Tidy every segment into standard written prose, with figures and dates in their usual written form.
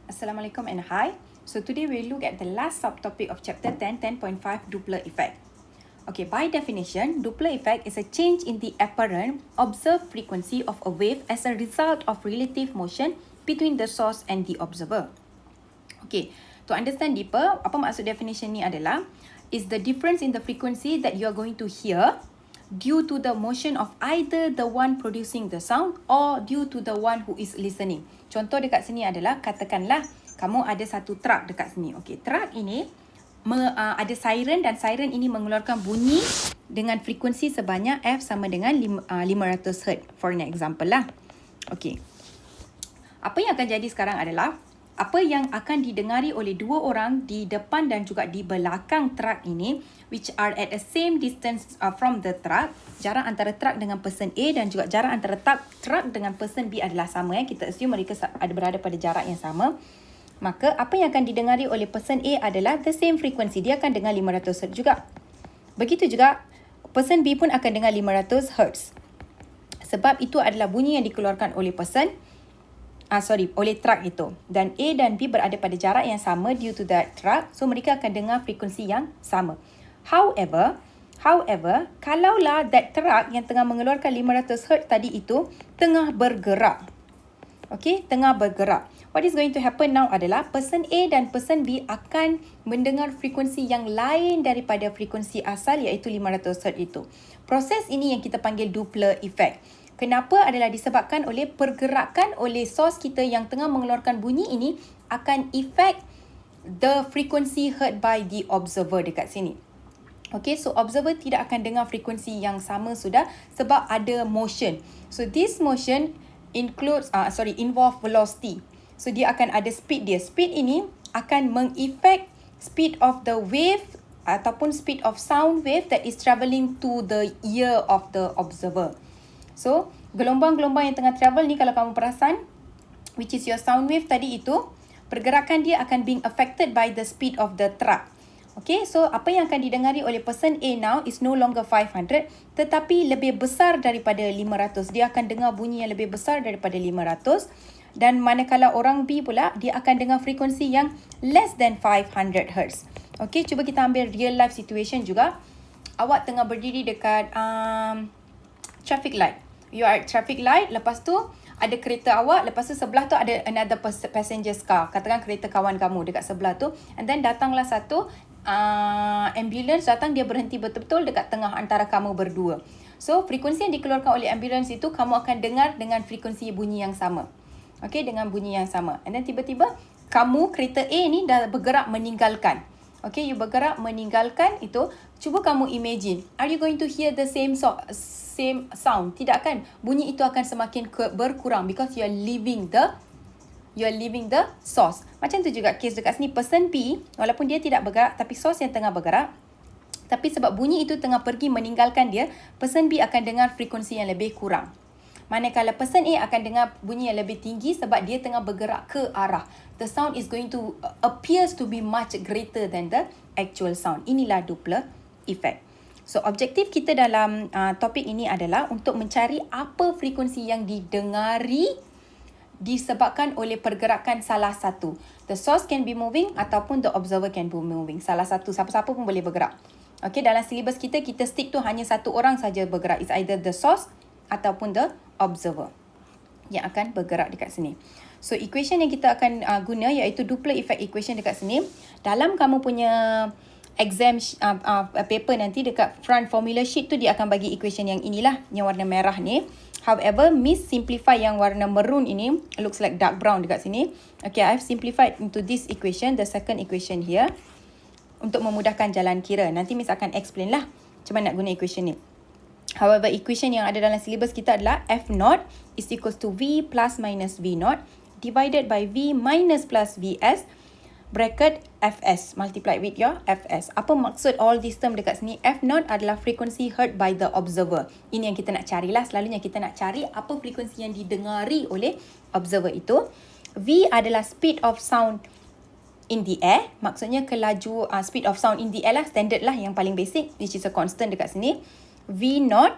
Assalamualaikum and hi. So today we look at the last subtopic of chapter 10, 10.5 Doppler effect. Okay, by definition, Doppler effect is a change in the apparent observed frequency of a wave as a result of relative motion between the source and the observer. Okay, to understand deeper, apa maksud definition ni adalah is the difference in the frequency that you are going to hear due to the motion of either the one producing the sound or due to the one who is listening. Contoh dekat sini adalah, katakanlah kamu ada satu truck dekat sini. Okey, truck ini ada siren dan siren ini mengeluarkan bunyi dengan frekuensi sebanyak F sama dengan 500 Hz for an example lah. Okey. Apa yang akan jadi sekarang adalah apa yang akan didengari oleh dua orang di depan dan juga di belakang truck ini, which are at the same distance from the truck. Jarak antara truck dengan person A dan juga jarak antara truck dengan person B adalah sama. Kita assume mereka ada berada pada jarak yang sama. Maka apa yang akan didengari oleh person A adalah the same frequency. Dia akan dengar 500 Hz juga. Begitu juga person B pun akan dengar 500 Hz. Sebab itu adalah bunyi yang dikeluarkan oleh oleh truck itu. Dan A dan B berada pada jarak yang sama due to that truck. So mereka akan dengar frekuensi yang sama. However, kalaulah that truck yang tengah mengeluarkan 500 Hz tadi itu tengah bergerak. Okay, tengah bergerak. What is going to happen now adalah person A dan person B akan mendengar frekuensi yang lain daripada frekuensi asal, iaitu 500 Hz itu. Proses ini yang kita panggil Doppler effect. Kenapa adalah disebabkan oleh pergerakan oleh source kita yang tengah mengeluarkan bunyi ini akan affect the frequency heard by the observer dekat sini. Okay, so observer tidak akan dengar frekuensi yang sama sudah sebab ada motion. So this motion involve velocity. So dia akan ada speed dia. Speed ini akan mengeffect speed of the wave ataupun speed of sound wave that is travelling to the ear of the observer. So, gelombang-gelombang yang tengah travel ni kalau kamu perasan, which is your sound wave tadi itu, pergerakan dia akan being affected by the speed of the truck. Okay, so apa yang akan didengari oleh person A now is no longer 500 tetapi lebih besar daripada 500. Dia akan dengar bunyi yang lebih besar daripada 500. Dan manakala orang B pula, dia akan dengar frekuensi yang less than 500 Hz. Okay, cuba kita ambil real life situation juga. Awak tengah berdiri dekat traffic light. You are at traffic light, lepas tu ada kereta awak, lepas tu sebelah tu ada another passenger's car. Katakan kereta kawan kamu dekat sebelah tu. And then datanglah satu ambulance datang, dia berhenti betul-betul dekat tengah antara kamu berdua. So, frekuensi yang dikeluarkan oleh ambulance itu, kamu akan dengar dengan frekuensi bunyi yang sama. Okay, dengan bunyi yang sama. And then tiba-tiba, kamu kereta A ni dah bergerak meninggalkan. Okay, you bergerak meninggalkan itu. Cuba kamu imagine, are you going to hear the same sound? Tidak kan? Bunyi itu akan semakin berkurang because you are leaving the source. Macam tu juga case dekat sini, person B, walaupun dia tidak bergerak tapi source yang tengah bergerak, tapi sebab bunyi itu tengah pergi meninggalkan dia, person B akan dengar frekuensi yang lebih kurang. Manakala person A akan dengar bunyi yang lebih tinggi sebab dia tengah bergerak ke arah. The sound is going to appears to be much greater than the actual sound. Inilah Doppler effect. So, objektif kita dalam topik ini adalah untuk mencari apa frekuensi yang didengari disebabkan oleh pergerakan salah satu. The source can be moving ataupun the observer can be moving. Salah satu, siapa-siapa pun boleh bergerak. Okay, dalam syllabus kita stick tu hanya satu orang saja bergerak. It's either the source ataupun the observer yang akan bergerak dekat sini. So, equation yang kita akan guna iaitu Doppler effect equation dekat sini. Dalam kamu punya exam paper nanti dekat front formula sheet tu dia akan bagi equation yang inilah, yang warna merah ni. However, Miss simplify yang warna maroon ini, looks like dark brown dekat sini. Okay, I've simplified into this equation, the second equation here, untuk memudahkan jalan kira. Nanti Miss akan explain lah macam mana nak guna equation ni. However, equation yang ada dalam syllabus kita adalah F0 is equals to V plus minus V0 divided by V minus plus Vs bracket Fs multiplied with your Fs. Apa maksud all this term dekat sini? F0 adalah frequency heard by the observer. Ini yang kita nak carilah. Selalunya kita nak cari apa frekuensi yang didengari oleh observer itu. V adalah speed of sound in the air. Maksudnya kelaju speed of sound in the air lah. Standard lah yang paling basic, which is a constant dekat sini. V0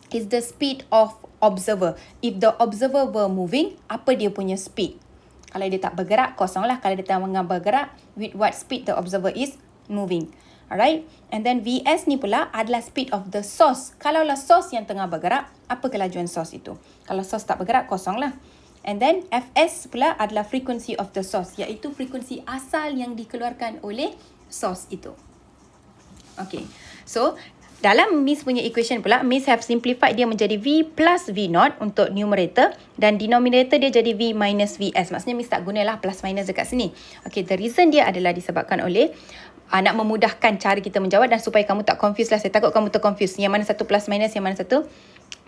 is the speed of observer. If the observer were moving, apa dia punya speed? Kalau dia tak bergerak, kosong lah. Kalau dia tengah bergerak, with what speed the observer is moving. Alright, and then Vs ni pula adalah speed of the source. Kalaulah source yang tengah bergerak, apa kelajuan source itu? Kalau source tak bergerak, kosong lah. And then Fs pula adalah frequency of the source, iaitu frekuensi asal yang dikeluarkan oleh source itu. Okay, so dalam Miss punya equation pula, Miss have simplified dia menjadi V plus V0 untuk numerator, dan denominator dia jadi V minus Vs. Maksudnya Miss tak gunalah plus minus dekat sini. Okay, the reason dia adalah disebabkan oleh nak memudahkan cara kita menjawab, dan supaya kamu tak confuse lah. Saya takut kamu terconfuse. Yang mana satu plus minus, yang mana satu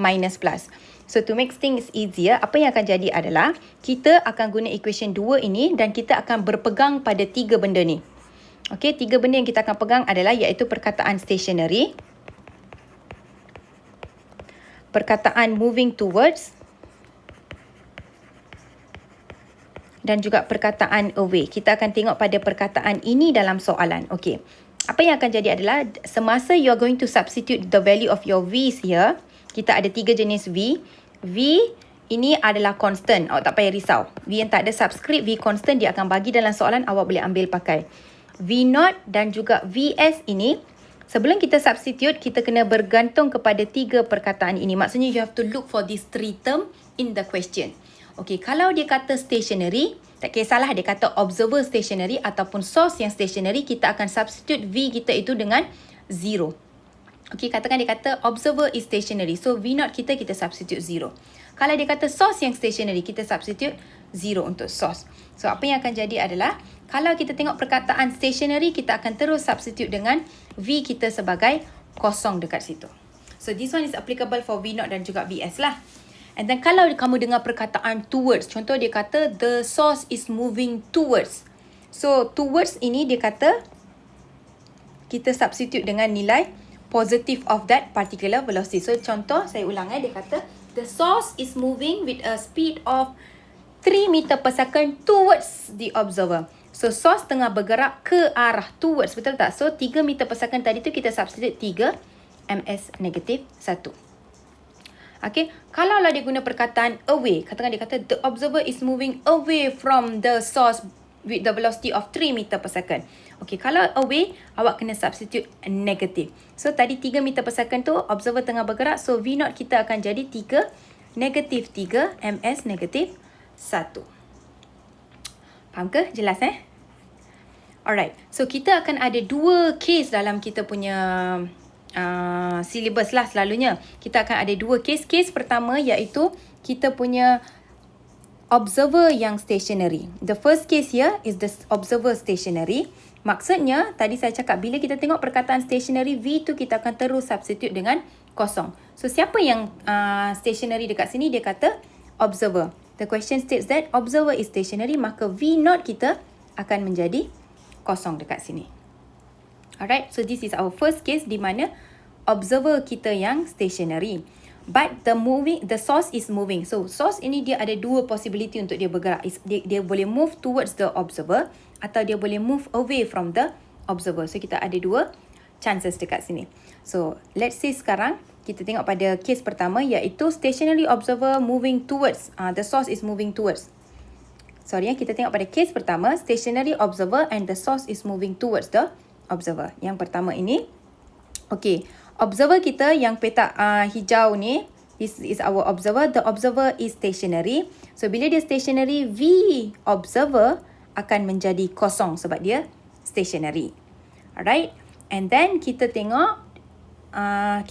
minus plus. So to make things easier, apa yang akan jadi adalah kita akan guna equation 2 ini dan kita akan berpegang pada 3 benda ni. Okay, 3 benda yang kita akan pegang adalah iaitu perkataan stationary, perkataan moving towards, dan juga perkataan away. Kita akan tengok pada perkataan ini dalam soalan. Okay, apa yang akan jadi adalah semasa you are going to substitute the value of your V's here, kita ada 3 jenis V. V ini adalah constant. Awak tak payah risau. V yang tak ada subscript, V constant, dia akan bagi dalam soalan, awak boleh ambil pakai. V0 dan juga Vs ini, sebelum kita substitute, kita kena bergantung kepada 3 perkataan ini. Maksudnya you have to look for these 3 term in the question. Okay, kalau dia kata stationary, tak kisahlah dia kata observer stationary ataupun source yang stationary, kita akan substitute V kita itu dengan 0. Okay, katakan dia kata observer is stationary. So, V0 kita substitute 0. Kalau dia kata source yang stationary, kita substitute 0 untuk source. So, apa yang akan jadi adalah, kalau kita tengok perkataan stationary, kita akan terus substitute dengan V kita sebagai kosong dekat situ. So, this one is applicable for V0 dan juga Vs lah. And then, kalau kamu dengar perkataan towards, contoh dia kata the source is moving towards. So, towards ini dia kata, kita substitute dengan nilai positive of that particular velocity. So, contoh, saya ulang dia kata, the source is moving with a speed of 3 meter per second towards the observer. So, source tengah bergerak ke arah towards, betul tak? So, 3 meter per second tadi tu kita substitute 3 ms negatif 1. Okay, kalau lah dia guna perkataan away, katakan dia kata, the observer is moving away from the source with the velocity of 3 meter per second. Okay, kalau away, awak kena substitute negative. So, tadi 3 meter per second tu, observer tengah bergerak. So, V0 kita akan jadi 3 negatif 3 ms negatif 1. Faham ke? Jelas Alright. So, kita akan ada 2 case dalam kita punya syllabus lah selalunya. Kita akan ada 2 case. Case pertama iaitu kita punya observer yang stationary. The first case here is the observer stationary. Maksudnya, tadi saya cakap bila kita tengok perkataan stationary, V tu kita akan terus substitute dengan kosong. So, siapa yang stationary dekat sini? Dia kata observer. The question states that observer is stationary, maka V0 kita akan menjadi kosong dekat sini. Alright, so this is our first case di mana observer kita yang stationary. But the source is moving. So, source ini dia ada 2 possibility untuk dia bergerak. Dia boleh move towards the observer atau dia boleh move away from the observer. So, kita ada 2 chances dekat sini. So, let's say sekarang kita tengok pada case pertama iaitu stationary observer moving towards. The source is moving towards. Sorry, kita tengok pada case pertama, stationary observer and the source is moving towards the observer. Yang pertama ini. Okay, observer kita yang petak hijau ni, this is our observer. The observer is stationary. So, bila dia stationary, V observer akan menjadi kosong sebab dia stationary. Alright. And then, kita tengok,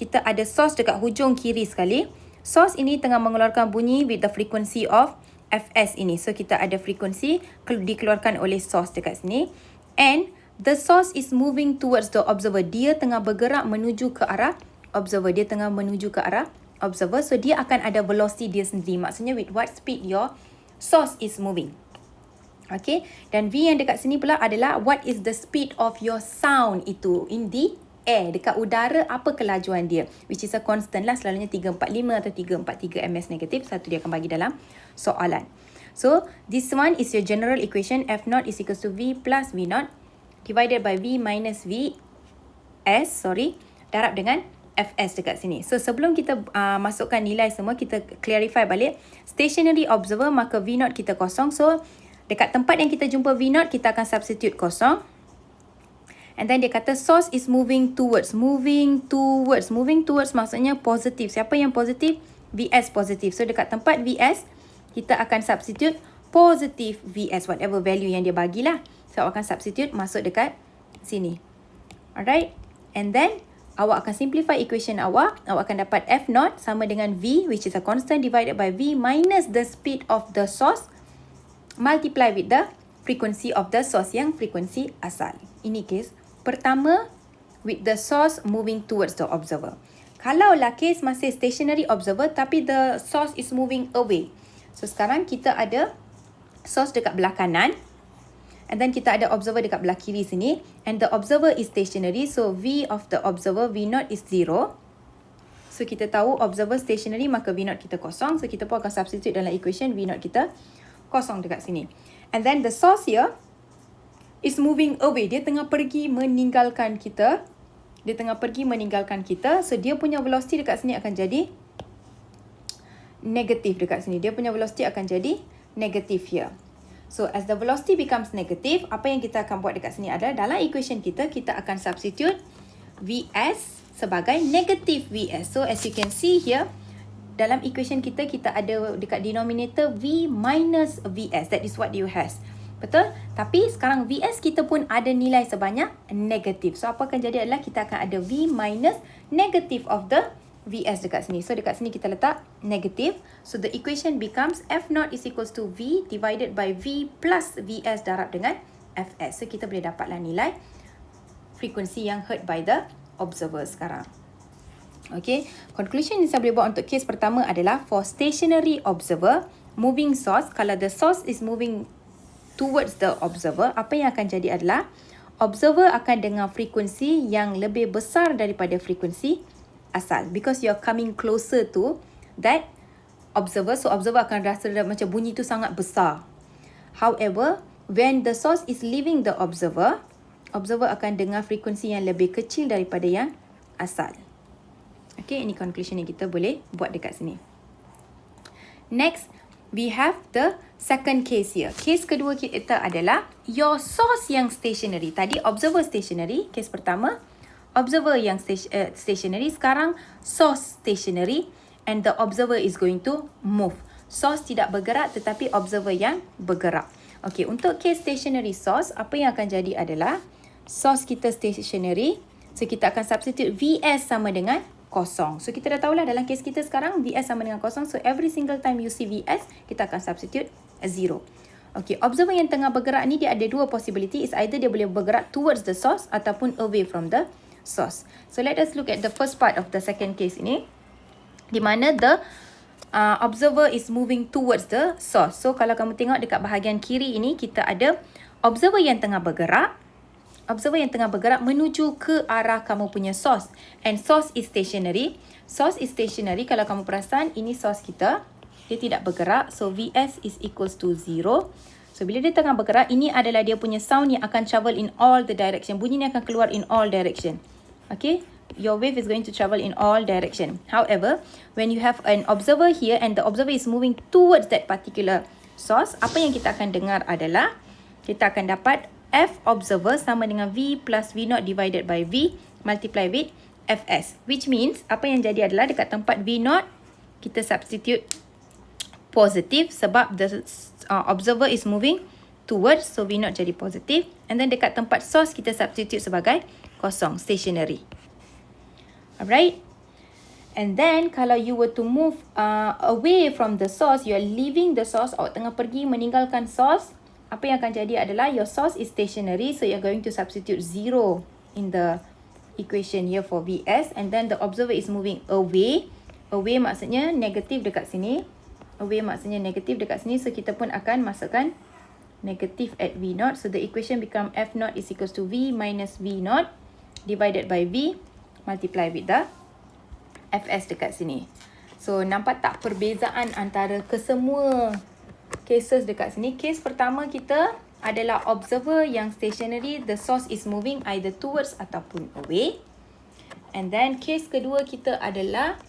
kita ada source dekat hujung kiri sekali. Source ini tengah mengeluarkan bunyi with the frequency of Fs ini. So, kita ada frekuensi dikeluarkan oleh source dekat sini. And the source is moving towards the observer. Dia tengah bergerak menuju ke arah observer. Dia tengah menuju ke arah observer. So, dia akan ada velocity dia sendiri. Maksudnya, with what speed your source is moving. Okay. Dan V yang dekat sini pula adalah what is the speed of your sound itu in the air. Dekat udara, apa kelajuan dia. Which is a constant lah. Selalunya 345 atau 343 ms negatif. Satu dia akan bagi dalam soalan. So, this one is your general equation. F0 is equals to V plus V0. Divided by V minus Vs, darab dengan Fs dekat sini. So, sebelum kita masukkan nilai semua, kita clarify balik. Stationary observer, maka V0 kita kosong. So, Dekat tempat yang kita jumpa V0, kita akan substitute kosong. And then dia kata source is moving towards. Moving towards maksudnya positif. Siapa yang positif? VS positif. So dekat tempat VS, kita akan substitute positif VS. Whatever value yang dia bagilah. So awak akan substitute masuk dekat sini. Alright. And then awak akan simplify equation awak. Awak akan dapat F0 sama dengan V, which is a constant, divided by V minus the speed of the source, multiply with the frequency of the source, yang frekuensi asal. Ini case pertama with the source moving towards the observer. Kalaulah case masih stationary observer tapi the source is moving away. So sekarang kita ada source dekat belah kanan. And then kita ada observer dekat belah kiri sini. And the observer is stationary. So V of the observer, V0 is 0. So kita tahu observer stationary, maka V0 kita kosong. So kita pun akan substitute dalam equation V0 kita kosong dekat sini. And then the source here is moving away. Dia tengah pergi meninggalkan kita. So dia punya velocity dekat sini akan jadi negatif dekat sini. Dia punya velocity akan jadi negatif here. So as the velocity becomes negative, apa yang kita akan buat dekat sini adalah dalam equation kita, kita akan substitute Vs sebagai negative Vs. So as you can see here, dalam equation kita, kita ada dekat denominator V minus Vs. That is what you has. Betul? Tapi sekarang Vs kita pun ada nilai sebanyak negatif. So apa akan jadi adalah kita akan ada V minus negative of the Vs dekat sini. So dekat sini kita letak negative. So the equation becomes F0 is equals to V divided by V plus Vs darab dengan Fs. So kita boleh dapatlah nilai frekuensi yang heard by the observer sekarang. Okay, conclusion yang saya boleh buat untuk case pertama adalah for stationary observer, moving source, kalau the source is moving towards the observer, apa yang akan jadi adalah observer akan dengar frekuensi yang lebih besar daripada frekuensi asal, because you're coming closer to that observer. So observer akan rasa macam bunyi tu sangat besar. However, when the source is leaving the observer, observer akan dengar frekuensi yang lebih kecil daripada yang asal. Okay, ini conclusion yang kita boleh buat dekat sini. Next, we have the second case here. Case kedua kita adalah your source yang stationary. Tadi observer stationary, case pertama. Observer yang stationary, sekarang source stationary and the observer is going to move. Source tidak bergerak tetapi observer yang bergerak. Okay, untuk case stationary source, apa yang akan jadi adalah source kita stationary. So kita akan substitute Vs sama dengan kosong. So kita dah tahulah dalam case kita sekarang Vs sama dengan kosong. So every single time you see Vs, kita akan substitute 0. Okay, observer yang tengah bergerak ni dia ada dua possibility. It's either dia boleh bergerak towards the source ataupun away from the source. So let us look at the first part of the second case ini, di mana the observer is moving towards the source. So kalau kamu tengok dekat bahagian kiri ini, kita ada observer yang tengah bergerak. Observer yang tengah bergerak menuju ke arah kamu punya source. And source is stationary. Source is stationary, kalau kamu perasan, ini source kita. Dia tidak bergerak. So Vs is equals to 0. So bila dia tengah bergerak, ini adalah dia punya sound yang akan travel in all the direction. Bunyi ni akan keluar in all direction. Okay, your wave is going to travel in all direction. However, when you have an observer here and the observer is moving towards that particular source, apa yang kita akan dengar adalah kita akan dapat F observer sama dengan V plus V0 divided by V multiply with Fs. Which means, apa yang jadi adalah dekat tempat V0, kita substitute positive sebab the observer is moving towards, so V0 jadi positive. And then dekat tempat source, kita substitute sebagai kosong, stationary. Alright. And then kalau you were to move away from the source, you are leaving the source, awak tengah pergi meninggalkan source, apa yang akan jadi adalah your source is stationary, so you're going to substitute 0 in the equation here for Vs. And then the observer is moving away. Away maksudnya negatif dekat sini. Away maksudnya negatif dekat sini, so kita pun akan masukkan negative at V0. So the equation become F0 is equals to V minus V0 divided by V multiply with the Fs dekat sini. So nampak tak perbezaan antara kesemua cases dekat sini? Case pertama kita adalah observer yang stationary, the source is moving either towards ataupun away. And then case kedua kita adalah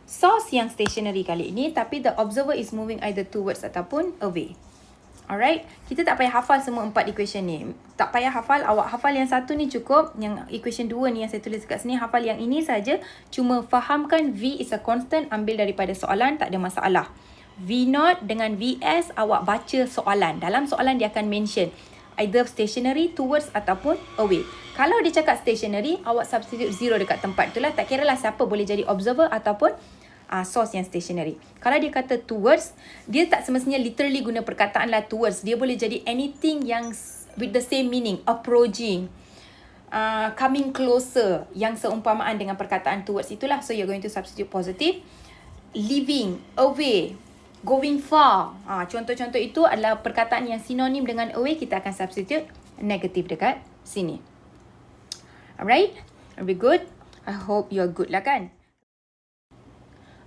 source yang stationary kali ini, tapi the observer is moving either towards ataupun away. Alright, kita tak payah hafal semua 4 equation ni. Tak payah hafal, awak hafal yang satu ni cukup. Yang equation 2 ni yang saya tulis kat sini, hafal yang ini saja. Cuma fahamkan V is a constant, ambil daripada soalan, tak ada masalah. V0 dengan Vs, awak baca soalan. Dalam soalan dia akan mention either stationary, towards ataupun away. Kalau dia cakap stationary, awak substitute 0 dekat tempat. Itulah, tak kira lah siapa boleh jadi observer ataupun source yang stationary. Kalau dia kata towards, dia tak semestinya literally guna perkataan lah towards. Dia boleh jadi anything yang with the same meaning. Approaching, coming closer, yang seumpamaan dengan perkataan towards itulah. So you're going to substitute positive. Leaving, away, going far. Contoh-contoh itu adalah perkataan yang sinonim dengan away. Kita akan substitute negative dekat sini. Alright, very good. I hope you're good lah kan.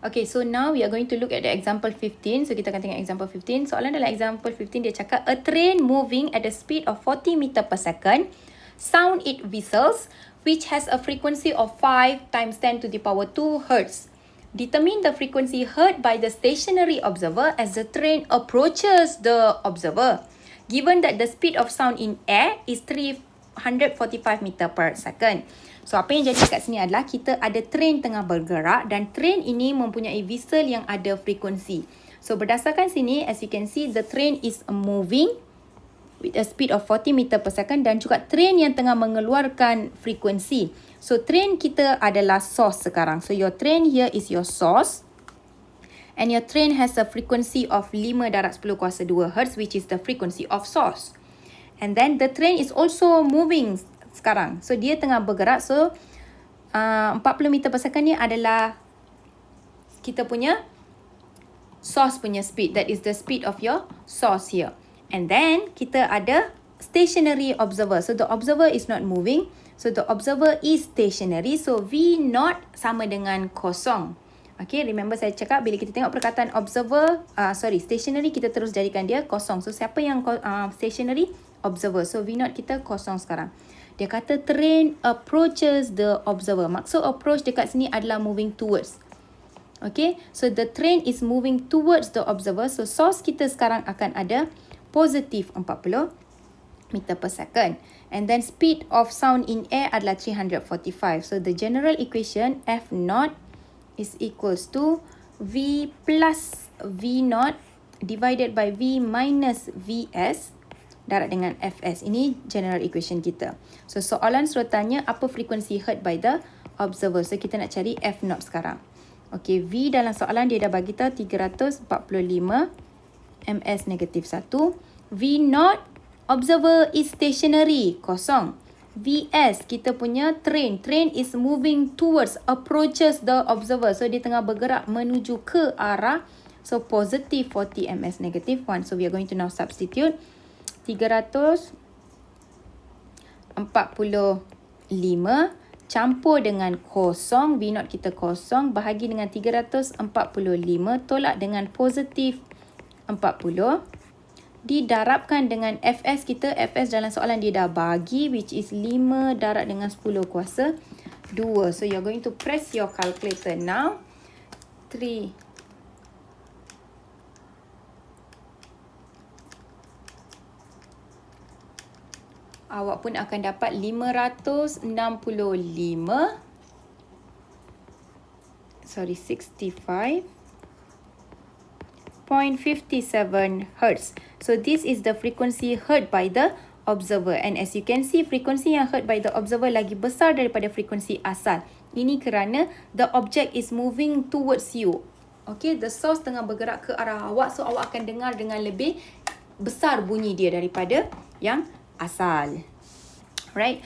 Okay, so now we are going to look at the example 15. So, kita akan tengok example 15. Soalan dalam example 15, dia cakap, a train moving at the speed of 40 meter per second, sound it whistles, which has a frequency of 5 times 10 to the power 2 Hertz. Determine the frequency heard by the stationary observer as the train approaches the observer. Given that the speed of sound in air is 345 meter per second. So, apa yang jadi kat sini adalah kita ada train tengah bergerak dan train ini mempunyai whistle yang ada frekuensi. So, berdasarkan sini, as you can see, the train is moving with a speed of 40 meter per second dan juga train yang tengah mengeluarkan frekuensi. So, train kita adalah source sekarang. So, your train here is your source. And your train has a frequency of 5 darab 10 kuasa 2 Hz, which is the frequency of source. And then, the train is also moving sekarang. So, dia tengah bergerak. So, 40 meter per second ni adalah kita punya source punya speed. That is the speed of your source here. And then, kita ada stationary observer. So, the observer is not moving. So, the observer is stationary. So, V0 sama dengan kosong. Okay, remember saya cakap bila kita tengok perkataan observer, stationary, kita terus jadikan dia kosong. So, siapa yang stationary? Observer. So, V0 kita kosong sekarang. Dia kata train approaches the observer. Maksud approach dekat sini adalah moving towards. Okay, so the train is moving towards the observer. So, source kita sekarang akan ada positif 40 meter per second. And then speed of sound in air adalah 345. So, the general equation F0 is equals to V plus V0 divided by V minus Vs darab dengan Fs. Ini general equation kita. So, soalan suruh tanya apa frekuensi heard by the observer. So, kita nak cari F0 sekarang. Okay, V dalam soalan dia dah bagi tahu 345 ms negatif 1. V0, observer is stationary, kosong. Vs, kita punya train. Train is moving towards, approaches the observer. So, dia tengah bergerak menuju ke arah. So, positive 40 ms negatif 1. So, we are going to now substitute 345 campur dengan kosong. V0 kita kosong. Bahagi dengan 345. Tolak dengan positif 40. Didarabkan dengan Fs kita. Fs dalam soalan dia dah bagi. Which is 5 darab dengan 10 kuasa 2. So, you're going to press your calculator now. 3. Awak pun akan dapat 65 65.57 Hz. So, this is the frequency heard by the observer. And as you can see, frekuensi yang heard by the observer lagi besar daripada frekuensi asal. Ini kerana the object is moving towards you. Okay, the source tengah bergerak ke arah awak. So, awak akan dengar dengan lebih besar bunyi dia daripada yang asal. Right?